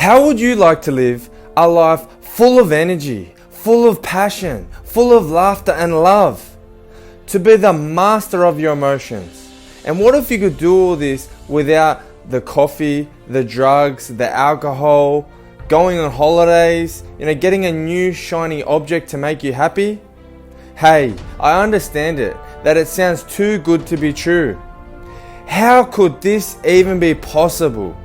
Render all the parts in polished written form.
How would you like to live a life full of energy, full of passion, full of laughter and love? To be the master of your emotions. And what if you could do all this without the coffee, the drugs, the alcohol, going on holidays, getting a new shiny object to make you happy? Hey, I understand it, that it sounds too good to be true. How could this even be possible?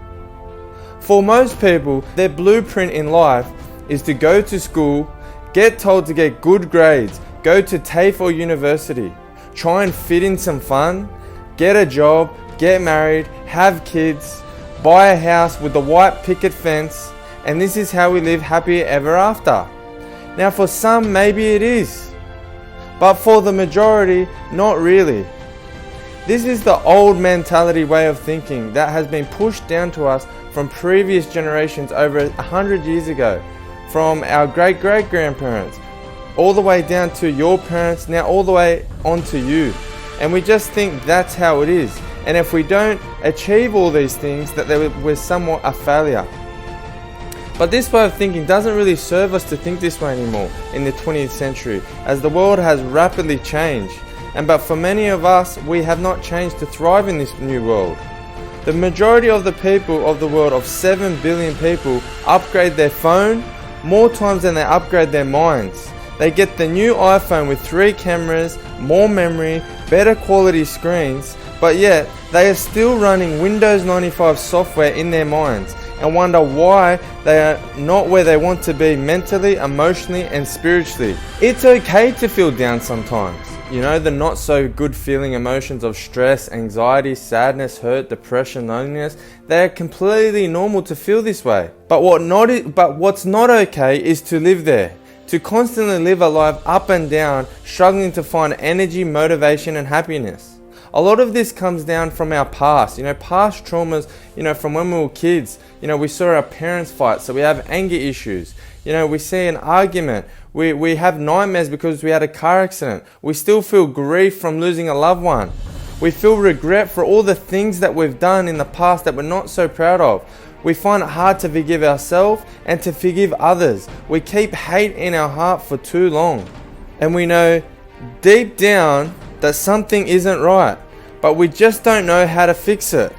For most people, their blueprint in life is to go to school, get told to get good grades, go to TAFE or university, try and fit in some fun, get a job, get married, have kids, buy a house with a white picket fence, and this is how we live happy ever after. Now for some, maybe it is, but for the majority, not really. This is the old mentality way of thinking that has been pushed down to us from previous generations over 100 years ago, from our great-great-grandparents, all the way down to your parents, now all the way on to you. And we just think that's how it is. And if we don't achieve all these things, that we're somewhat a failure. But this way of thinking doesn't really serve us to think this way anymore in the 20th century, as the world has rapidly changed. But for many of us, we have not changed to thrive in this new world. The majority of the people of the world, of 7 billion people, upgrade their phone more times than they upgrade their minds. They get the new iPhone with 3 cameras, more memory, better quality screens, but yet they are still running Windows 95 software in their minds and wonder why they are not where they want to be mentally, emotionally and spiritually. It's okay to feel down sometimes. The not so good feeling emotions of stress, anxiety, sadness, hurt, depression, loneliness, they are completely normal to feel this way. But what's not okay is to live there. To constantly live a life up and down, struggling to find energy, motivation and happiness. A lot of this comes down from our past, past traumas, from when we were kids. We saw our parents fight, so we have anger issues. We see an argument. We have nightmares because we had a car accident. We still feel grief from losing a loved one. We feel regret for all the things that we've done in the past that we're not so proud of. We find it hard to forgive ourselves and to forgive others. We keep hate in our heart for too long. And we know deep down that something isn't right, but we just don't know how to fix it.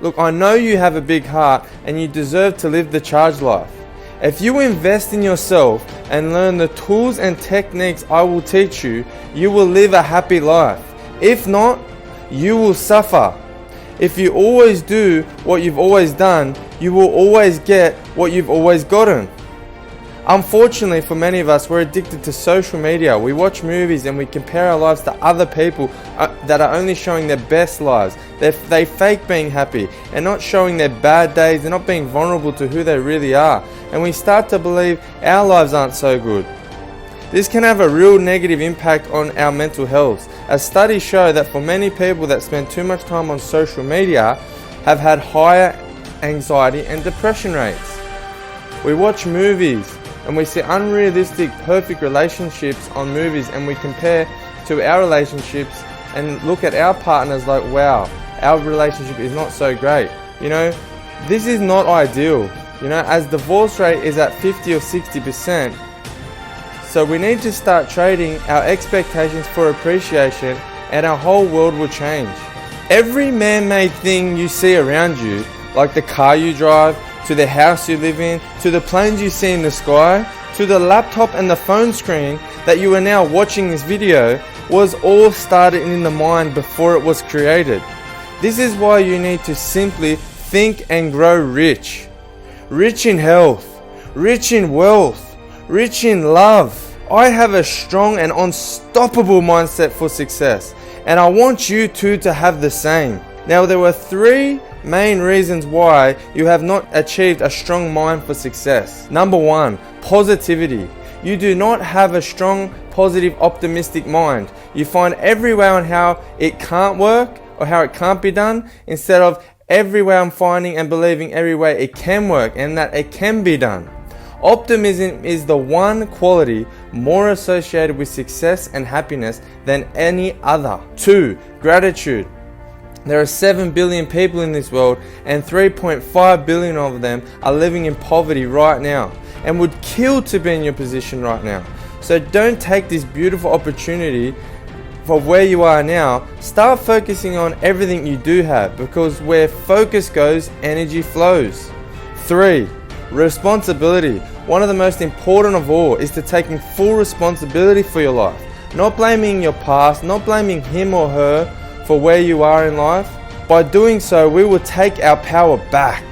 Look, I know you have a big heart and you deserve to live the charged life. If you invest in yourself and learn the tools and techniques I will teach you, you will live a happy life. If not, you will suffer. If you always do what you've always done, you will always get what you've always gotten. Unfortunately for many of us, we're addicted to social media. We watch movies and we compare our lives to other people that are only showing their best lives. They fake being happy and not showing their bad days. They're not being vulnerable to who they really are. And we start to believe our lives aren't so good. This can have a real negative impact on our mental health, as studies show that for many people that spend too much time on social media have had higher anxiety and depression rates. We watch movies and we see unrealistic, perfect relationships on movies, and we compare to our relationships and look at our partners like, wow, our relationship is not so great. This is not ideal. As divorce rate is at 50 or 60%. So we need to start trading our expectations for appreciation, and our whole world will change. Every man-made thing you see around you, like the car you drive, to the house you live in, to the planes you see in the sky, to the laptop and the phone screen that you are now watching this video, was all started in the mind before it was created. This is why you need to simply think and grow rich. Rich in health, rich in wealth, rich in love. I have a strong and unstoppable mindset for success, and I want you too to have the same. Now, there were 3 main reasons why you have not achieved a strong mind for success. Number 1, positivity. You do not have a strong, positive, optimistic mind. You find every way on how it can't work or how it can't be done, instead of every way I'm finding and believing every way it can work and that it can be done. Optimism is the one quality more associated with success and happiness than any other. 2, gratitude. There are 7 billion people in this world, and 3.5 billion of them are living in poverty right now and would kill to be in your position right now. So don't take this beautiful opportunity for where you are now. Start focusing on everything you do have, because where focus goes, energy flows. 3. Responsibility. One of the most important of all is to taking full responsibility for your life. Not blaming your past, not blaming him or her for where you are in life. By doing so, we will take our power back.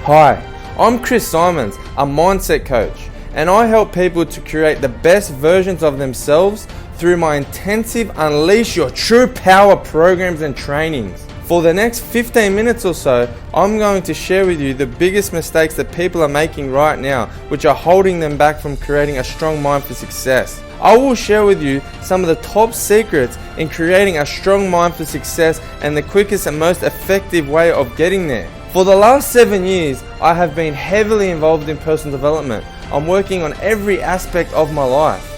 Hi, I'm Chris Simons, a mindset coach, and I help people to create the best versions of themselves through my intensive Unleash Your True Power programs and trainings. For the next 15 minutes or so, I'm going to share with you the biggest mistakes that people are making right now, which are holding them back from creating a strong mind for success. I will share with you some of the top secrets in creating a strong mind for success and the quickest and most effective way of getting there. For the last 7 years, I have been heavily involved in personal development. I'm working on every aspect of my life.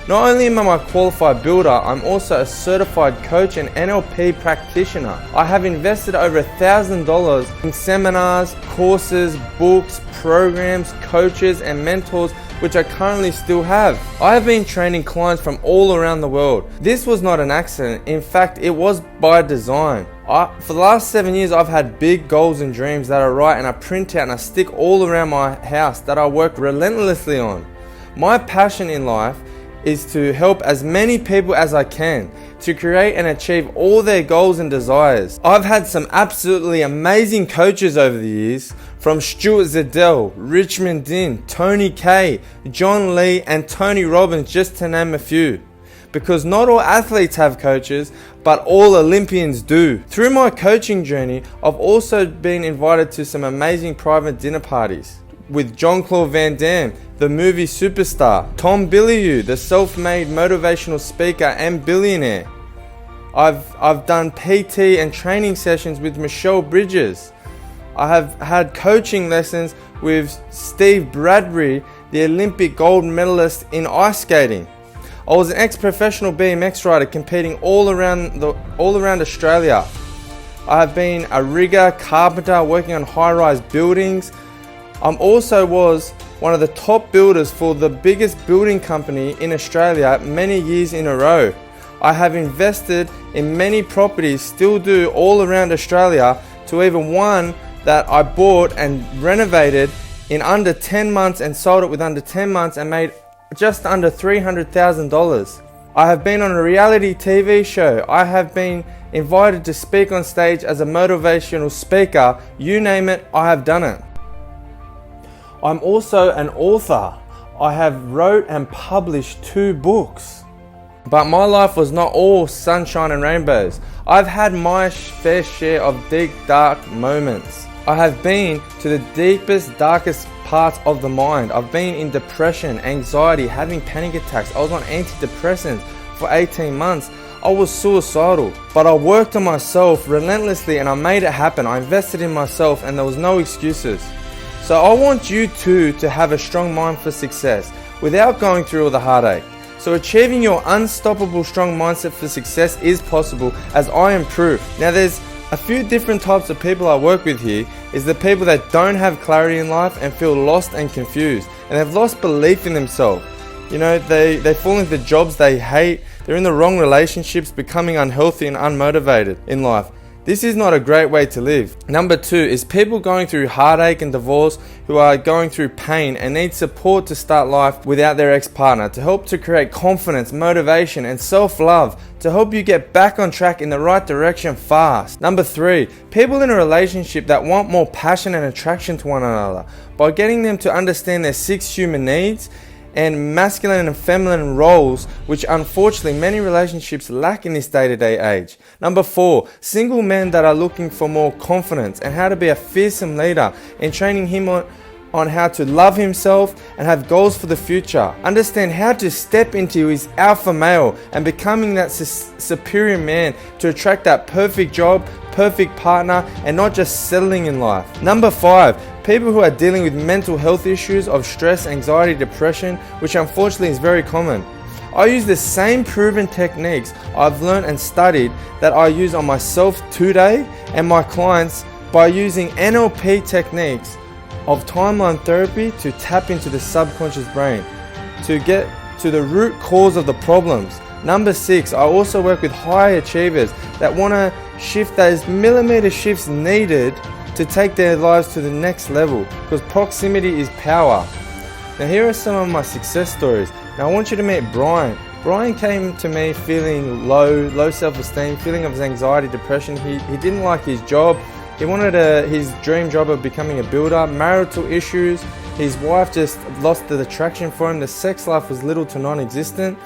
Not only am I a qualified builder, I'm also a certified coach and NLP practitioner. I have invested over $1,000 in seminars, courses, books, programs, coaches, and mentors, which I currently still have. I have been training clients from all around the world. This was not an accident. In fact, it was by design. For the last 7 years, I've had big goals and dreams that I write and I print out and I stick all around my house that I work relentlessly on. My passion in life is to help as many people as I can to create and achieve all their goals and desires. I've had some absolutely amazing coaches over the years, from Stuart Ziddell, Richmond Dean, Tony Kay, John Lee, and Tony Robbins, just to name a few. Because not all athletes have coaches, but all Olympians do. Through my coaching journey, I've also been invited to some amazing private dinner parties with Jean-Claude Van Damme, the movie superstar, Tom Bilyeu, the self-made motivational speaker and billionaire. I've done PT and training sessions with Michelle Bridges. I have had coaching lessons with Steve Bradbury, the Olympic gold medalist in ice skating. I was an ex-professional BMX rider competing all around Australia. I have been a rigger, carpenter, working on high-rise buildings. I also was one of the top builders for the biggest building company in Australia many years in a row. I have invested in many properties, still do, all around Australia, to even one that I bought and renovated in under 10 months and sold it with under 10 months and made just under $300,000. I have been on a reality TV show. I have been invited to speak on stage as a motivational speaker. You name it, I have done it. I'm also an author. I have wrote and published 2 books. But my life was not all sunshine and rainbows. I've had my fair share of deep, dark moments. I have been to the deepest, darkest parts of the mind. I've been in depression, anxiety, having panic attacks. I was on antidepressants for 18 months. I was suicidal. But I worked on myself relentlessly and I made it happen. I invested in myself and there was no excuses. So I want you too to have a strong mind for success without going through all the heartache. So achieving your unstoppable strong mindset for success is possible, as I am proof. Now there's a few different types of people I work with here. Is the people that don't have clarity in life and feel lost and confused, and they've lost belief in themselves. You know, they fall into jobs they hate, they're in the wrong relationships, becoming unhealthy and unmotivated in life. This is not a great way to live. Number 2 is people going through heartache and divorce who are going through pain and need support to start life without their ex-partner, to help to create confidence, motivation, and self-love, to help you get back on track in the right direction fast. Number 3, people in a relationship that want more passion and attraction to one another, by getting them to understand their 6 human needs and masculine and feminine roles, which unfortunately many relationships lack in this day-to-day age. Number 4, single men that are looking for more confidence and how to be a fearsome leader, and training him on how to love himself and have goals for the future. Understand how to step into his alpha male and becoming that superior man to attract that perfect job, perfect partner, and not just settling in life. Number 5, people who are dealing with mental health issues of stress, anxiety, depression, which unfortunately is very common. I use the same proven techniques I've learned and studied that I use on myself today and my clients by using NLP techniques of timeline therapy to tap into the subconscious brain to get to the root cause of the problems. Number 6, I also work with high achievers that want to shift those millimeter shifts needed to take their lives to the next level, because proximity is power. Now here are some of my success stories. Now I want you to meet Brian. Brian came to me feeling low self-esteem, feeling of anxiety, depression. He didn't like his job. He wanted his dream job of becoming a builder, marital issues. His wife just lost the attraction for him. The sex life was little to non-existent.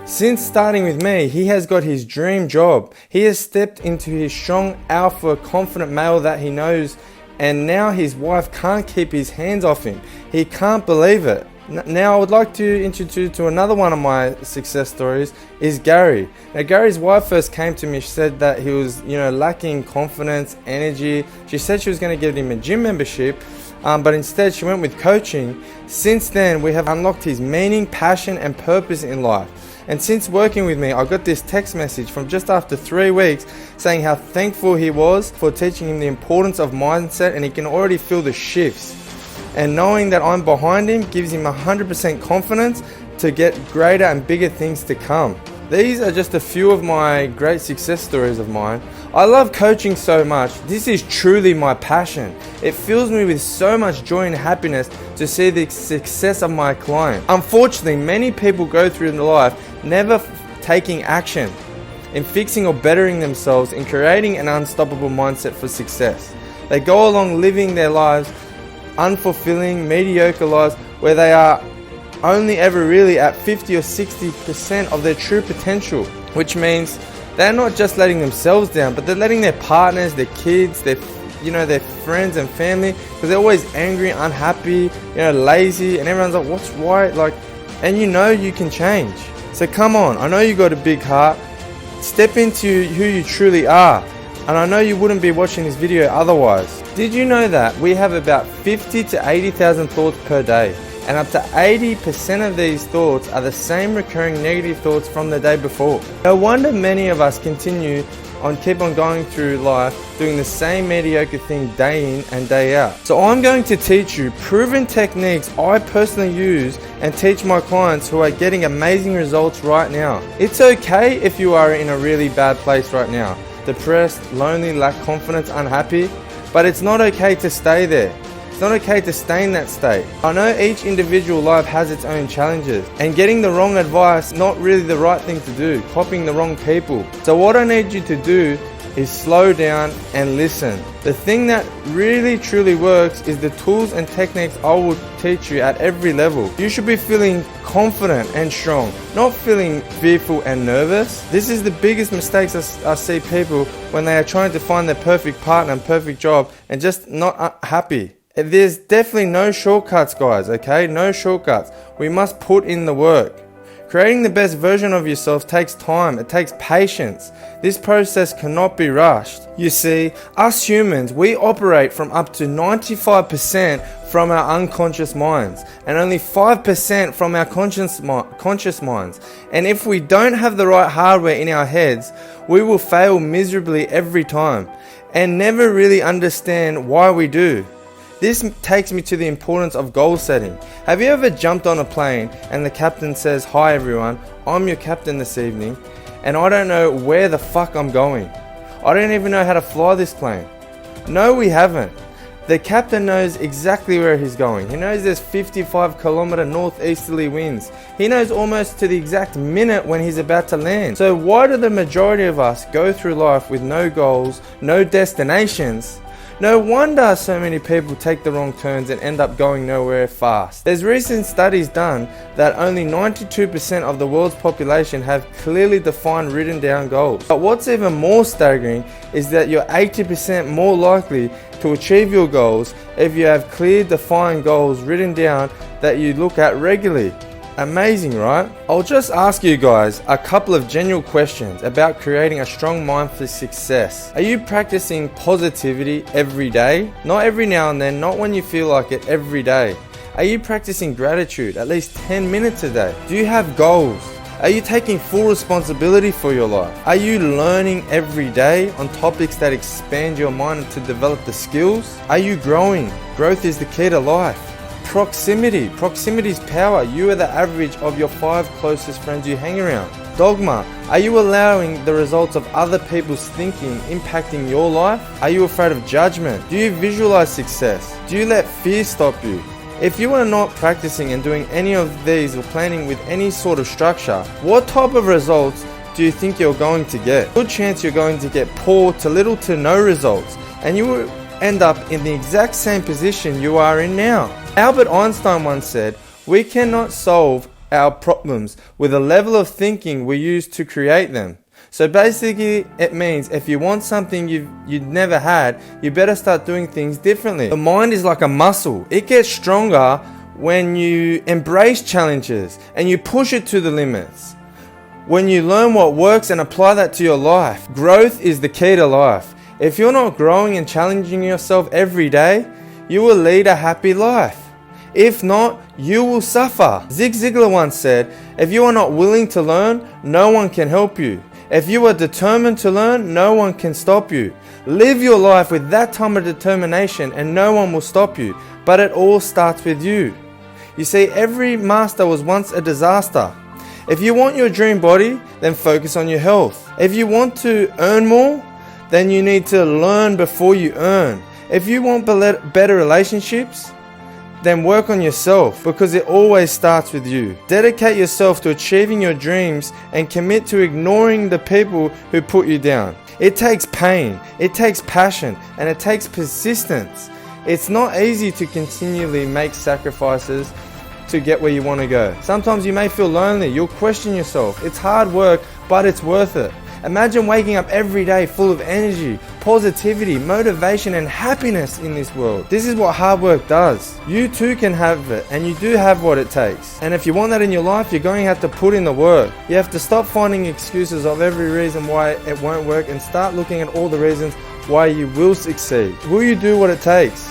Since starting with me, he has got his dream job. He has stepped into his strong, alpha, confident male that he knows, and now his wife can't keep his hands off him. He can't believe it. Now I would like to introduce you to another one of my success stories is Gary. Now Gary's wife first came to me. She said that he was lacking confidence, energy. She said she was going to give him a gym membership, but instead she went with coaching. Since then we have unlocked his meaning, passion and purpose in life. And since working with me, I got this text message from just after 3 weeks saying how thankful he was for teaching him the importance of mindset, and he can already feel the shifts. And knowing that I'm behind him gives him 100% confidence to get greater and bigger things to come. These are just a few of my great success stories of mine. I love coaching so much. This is truly my passion. It fills me with so much joy and happiness to see the success of my client. Unfortunately, many people go through life never taking action in fixing or bettering themselves, in creating an unstoppable mindset for success. They go along living their lives unfulfilling, mediocre lives where they are only ever really at 50 or 60% of their true potential, which means they're not just letting themselves down, but they're letting their partners, their kids, their friends and family, because they're always angry, unhappy, lazy, and everyone's like, what's right? And you can change. So come on, I know you got a big heart. Step into who you truly are. And I know you wouldn't be watching this video otherwise. Did you know that we have about 50 to 80,000 thoughts per day? And up to 80% of these thoughts are the same recurring negative thoughts from the day before. No wonder many of us keep on going through life doing the same mediocre thing day in and day out. So I'm going to teach you proven techniques I personally use and teach my clients who are getting amazing results right now. It's okay if you are in a really bad place right now, depressed, lonely, lack confidence, unhappy, but it's not okay to stay there. It's not okay to stay in that state. I know each individual life has its own challenges, and getting the wrong advice not really the right thing to do, copying the wrong people. So what I need you to do is slow down and listen. The thing that really truly works is the tools and techniques I will teach you at every level. You should be feeling confident and strong, not feeling fearful and nervous. This is the biggest mistakes I see people when they are trying to find their perfect partner and perfect job and just not happy. There's definitely no shortcuts, guys, okay? No shortcuts. We must put in the work. Creating the best version of yourself takes time. It takes patience. This process cannot be rushed. You see, us humans, we operate from up to 95% from our unconscious minds and only 5% from our conscious minds. And if we don't have the right hardware in our heads, we will fail miserably every time and never really understand why we do. This takes me to the importance of goal setting. Have you ever jumped on a plane and the captain says, "Hi everyone, I'm your captain this evening and I don't know where the fuck I'm going. I don't even know how to fly this plane." No, we haven't. The captain knows exactly where he's going. He knows there's 55-kilometer northeasterly winds. He knows almost to the exact minute when he's about to land. So why do the majority of us go through life with no goals, no destinations? No wonder so many people take the wrong turns and end up going nowhere fast. There's recent studies done that only 92% of the world's population have clearly defined written down goals. But what's even more staggering is that you're 80% more likely to achieve your goals if you have clear defined goals written down that you look at regularly. Amazing, right? I'll just ask you guys a couple of general questions about creating a strong mind for success. Are you practicing positivity every day? Not every now and then, not when you feel like it, every day. Are you practicing gratitude at least 10 minutes a day? Do you have goals? Are you taking full responsibility for your life? Are you learning every day on topics that expand your mind to develop the skills? Are you growing? Growth is the key to life. Proximity. Proximity is power. You are the average of your 5 closest friends you hang around. Dogma. Are you allowing the results of other people's thinking impacting your life? Are you afraid of judgment? Do you visualize success? Do you let fear stop you? If you are not practicing and doing any of these or planning with any sort of structure, what type of results do you think you're going to get? Good chance you're going to get poor to little to no results, and you will end up in the exact same position you are in now. Albert Einstein once said, "We cannot solve our problems with the level of thinking we use to create them." So basically, it means if you want something you've never had, you better start doing things differently. The mind is like a muscle. It gets stronger when you embrace challenges and you push it to the limits. When you learn what works and apply that to your life. Growth is the key to life. If you're not growing and challenging yourself every day, you will lead a happy life. If not, you will suffer. Zig Ziglar once said, "If you are not willing to learn, no one can help you. If you are determined to learn, no one can stop you." Live your life with that type of determination and no one will stop you. But it all starts with you. You see, every master was once a disaster. If you want your dream body, then focus on your health. If you want to earn more, then you need to learn before you earn. If you want better relationships, then work on yourself, because it always starts with you. Dedicate yourself to achieving your dreams and commit to ignoring the people who put you down. It takes pain, it takes passion, and it takes persistence. It's not easy to continually make sacrifices to get where you want to go. Sometimes you may feel lonely, you'll question yourself. It's hard work, but it's worth it. Imagine waking up every day full of energy, positivity, motivation, and happiness in this world. This is what hard work does. You too can have it, and you do have what it takes. And if you want that in your life, you're going to have to put in the work. You have to stop finding excuses of every reason why it won't work and start looking at all the reasons why you will succeed. Will you do what it takes?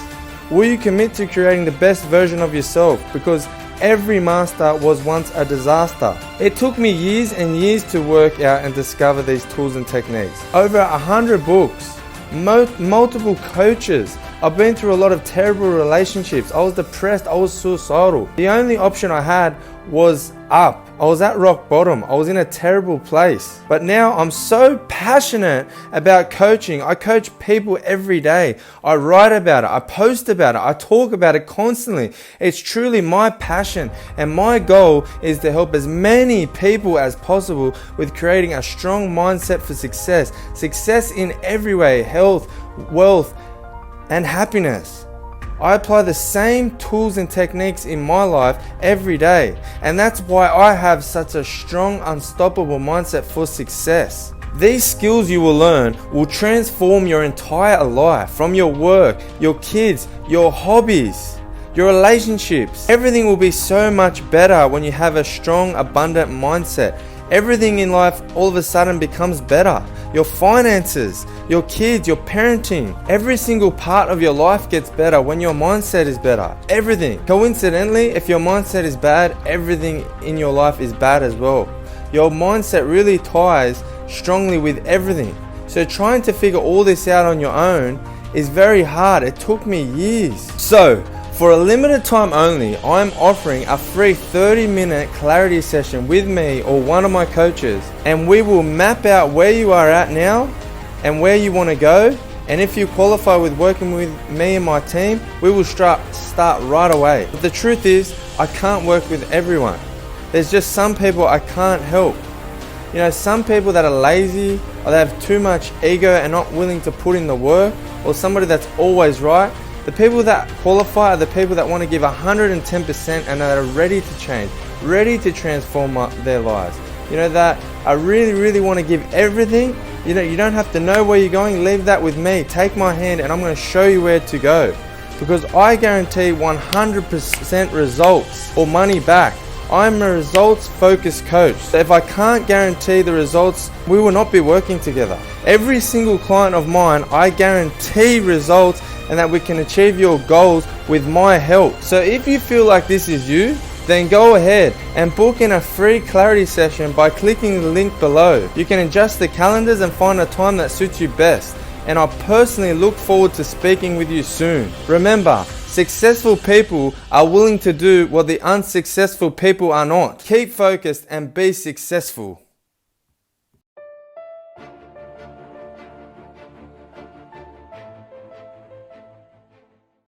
Will you commit to creating the best version of yourself? Because every master was once a disaster. It took me years and years to work out and discover these tools and techniques. Over 100 books, multiple coaches. I've been through a lot of terrible relationships. I was depressed, I was suicidal. The only option I had was up. I was at rock bottom. I was in a terrible place. But now I'm so passionate about coaching. I coach people every day. I write about it. I post about it. I talk about it constantly. It's truly my passion, and my goal is to help as many people as possible with creating a strong mindset for success. Success in every way: health, wealth, and happiness. I apply the same tools and techniques in my life every day, and that's why I have such a strong, unstoppable mindset for success. These skills you will learn will transform your entire life, from your work, your kids, your hobbies, your relationships. Everything will be so much better when you have a strong, abundant mindset. Everything in life all of a sudden becomes better. Your finances, your kids, your parenting, every single part of your life gets better when your mindset is better. Everything. Coincidentally, if your mindset is bad, everything in your life is bad as well. Your mindset really ties strongly with everything. So trying to figure all this out on your own is very hard. It took me years. So, for a limited time only, I'm offering a free 30-minute clarity session with me or one of my coaches, and we will map out where you are at now and where you want to go. And if you qualify with working with me and my team, we will start right away. But the truth is, I can't work with everyone. There's just some people I can't help. You know, some people that are lazy, or they have too much ego and not willing to put in the work, or somebody that's always right. The people that qualify are the people that want to give 110% and that are ready to change, ready to transform their lives. You know, that I really want to give everything. You know, you don't have to know where you're going. Leave that with me. Take my hand and I'm going to show you where to go. Because I guarantee 100% results or money back. I'm a results-focused coach. So if I can't guarantee the results, we will not be working together. Every single client of mine, I guarantee results and that we can achieve your goals with my help. So if you feel like this is you, Then go ahead and book in a free clarity session by clicking the link below. You can adjust the calendars and find a time that suits you best. And I personally look forward to speaking with you soon. Remember, successful people are willing to do what the unsuccessful people are not. Keep focused and be successful.